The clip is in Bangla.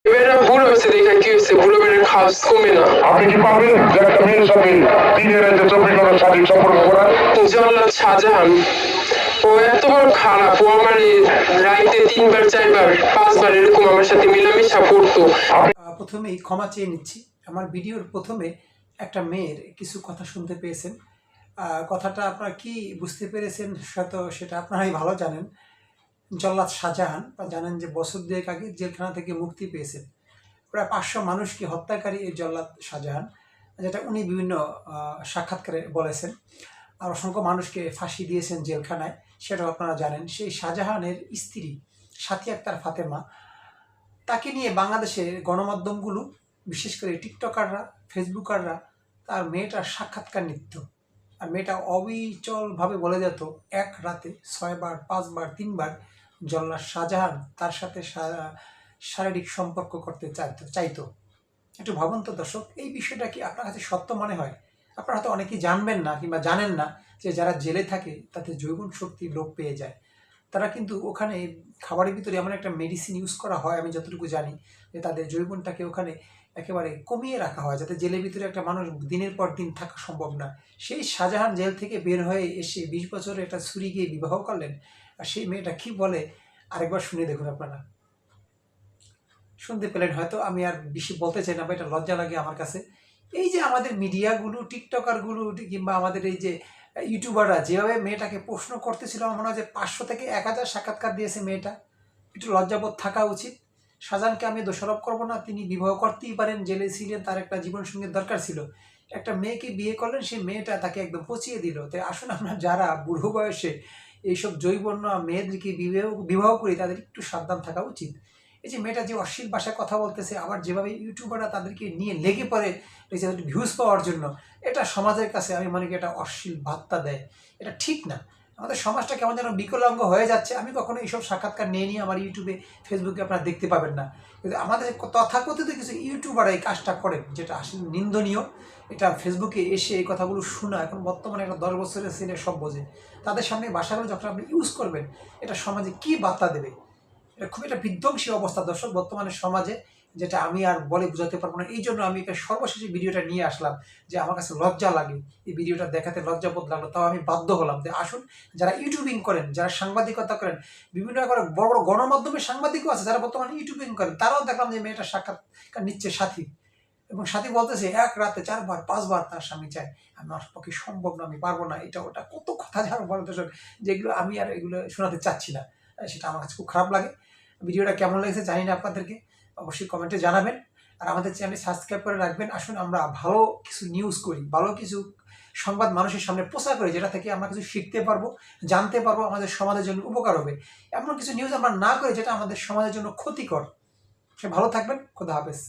এবারে বুড়ো হয়েছে দেখা কি হয়েছে, বুড়ো বেড়ের খাওয়া কমে না। আপনি কি পারবেন যে একটা মেয়ের সাথে দিনের রাতে 24 ঘন্টা শারীরিক সম্পর্ক করা? জল্লাদ শাহজাহান ও এত বড় খারাপ, ও আমার রাইতে 3বার 4বার 5বার এরকম আমার সাথে মিলামিশা করতো। প্রথমেই ক্ষমা চেয়ে নিচ্ছি। আমার ভিডিওর প্রথমে একটা মেয়ের কিছু কথা শুনতে পেয়েছেন। কথাটা আপনারা কি বুঝতে পেরেছেন সেটা আপনারাই ভালো জানেন। জল্লাদ শাহজাহান জানেন যে বছর 2 আগে জেলখানা থেকে মুক্তি পেয়েছেন। প্রায় 500 মানুষকে হত্যাকারী এই জল্লাদ শাহজাহান, যেটা উনি বিভিন্ন সাক্ষাৎকারে বলেছেন। আর অসংখ্য মানুষকে ফাঁসি দিয়েছেন জেলখানায়, সেটাও আপনারা জানেন। সেই শাহজাহানের স্ত্রী সাথী আক্তার ফাতেমা, তাকে নিয়ে বাংলাদেশের গণমাধ্যমগুলো, বিশেষ করে টিকটকাররা, ফেসবুকাররা তার মেয়েটার সাক্ষাৎকার নিত। আর মেয়েটা অবিচলভাবে বলে যেত এক রাতে 6বার 5বার 3বার জল্লাদ শাহজাহান তার সাথে শারীরিক সম্পর্ক করতে চাইতো। একটু ভাবুন তো দর্শক, এই বিষয়টা কি আপনার কাছে সত্য মনে হয়? আপনারা হয়তো অনেকেই জানবেন না কিংবা জানেন না যে যারা জেলে থাকে তাতে জৈবন শক্তি লোপ পেয়ে যায়। তারা কিন্তু ওখানে খাবারের ভিতরে এমন একটা মেডিসিন ইউজ করা হয়, আমি যতটুকু জানি, যে তাদের জৈবনটাকে ওখানে একেবারে কমিয়ে রাখা হয়, যাতে জেলের ভিতরে একটা মানুষ দিনের পর দিন থাকা সম্ভব না। সেই শাহজাহান জেল থেকে বের হয়ে এসে 20 বছরে একটা ছুরি গিয়ে বিবাহ করলেন। আর সেই মেয়েটা কি বলে আরেকবার শুনে দেখুন আপনারা। শুনতে পেলেন হয়তো, আমি আর বেশি বলতে চাই না, বা এটা লজ্জা লাগে আমার কাছে। এই যে আমাদের মিডিয়াগুলো, টিকটকারগুলো কিংবা আমাদের এই যে ইউটিউবাররা যেভাবে মেয়েটাকে প্রশ্ন করতেছিল, আমার মনে হয় যে 500 থেকে 1000 সাক্ষাৎকার দিয়েছে মেয়েটা। একটু লজ্জাবোধ থাকা উচিত। শাহজাহানকে আমি দোষারোপ করবো না, তিনি বিবাহ করতেই পারেন, জেলে ছিলেন, তার একটা জীবনসঙ্গীর দরকার ছিল। একটা মেয়েকে বিয়ে করলেন, সেই মেয়েটা তাকে একদম পচিয়ে দিল। তাই আসুন আমরা যারা বুড়ো বয়সে এইসব জৈবন্য মেয়েদেরকে বিবাহ করি, তাদের একটু সাবধান থাকা উচিত। এই যে মেয়েটা যে অশ্লীল ভাষায় কথা বলতেছে, আবার যেভাবে ইউটিউবাররা তাদেরকে নিয়ে লেগে পড়ে ভিউজ পাওয়ার জন্য, এটা সমাজের কাছে আমি মনে করি এটা অশ্লীল বার্তা দেয়। এটা ঠিক না। আমাদের সমাজটা কেমন যেন বিকলাঙ্গ হয়ে যাচ্ছে। আমি কখনো এইসব সাক্ষাৎকার নিয়ে আমার ইউটিউবে, ফেসবুকে আপনারা দেখতে পাবেন না। কিন্তু আমাদের তথাকথিত কিছু ইউটিউবাররা এই কাজটা করেন, যেটা আসলে নিন্দনীয়। এটা ফেসবুকে এসে এই কথাগুলো শোনা, এখন বর্তমানে একটা 10 বছরের ছেলে সব বোঝে, তাদের সামনে ভাষাগুলো যখন আপনি ইউজ করবেন, এটা সমাজে কী বার্তা দেবে? এটা খুব একটা বিধ্বংসী অবস্থা দর্শক বর্তমানে সমাজে, যেটা আমি আর বলে বোঝাতে পারবো না। এই জন্য আমি সর্বশেষে ভিডিওটা নিয়ে আসলাম, যে আমার কাছে লজ্জা লাগে, এই ভিডিওটা দেখাতে লজ্জাবোধ লাগলো, তাও আমি বাধ্য হলাম যে আসুন, যারা ইউটিউবিং করেন, যারা সাংবাদিকতা করেন, বিভিন্ন বড় বড় গণমাধ্যমের সাংবাদিকও আছে যারা বর্তমানে ইউটিউবিং করেন, তারাও দেখলাম যে মেয়েটা সাক্ষাৎকার নিচ্ছে সাথী, এবং সাথী বলতেছে এক রাতে 4বার 5বার তার স্বামী চায়। আমার পক্ষে সম্ভব না, আমি পারবো না, এটা ওটা কত কথা যারা বলে দর্শক, যেগুলো আমি আর এগুলো শোনাতে চাচ্ছি না। সেটা আমার কাছে খুব খারাপ লাগে। ভিডিওটা কেমন লেগেছে জানি না আপনাদেরকে, অবশ্যই কমেন্টে জানাবেন। আর আমাদের চ্যানেল সাবস্ক্রাইব করে রাখবেন। আসুন আমরা ভালো কিছু নিউজ করি, ভালো কিছু সংবাদ মানুষের সামনে প্রচার করি, যেটা থেকে আমরা কিছু শিখতে পারবো, জানতে পারবো, আমাদের সমাজের জন্য উপকার হবে। এমন কিছু নিউজ আমরা না করি যেটা আমাদের সমাজের জন্য ক্ষতিকর। সে ভালো থাকবেন। খোদা হাফেজ।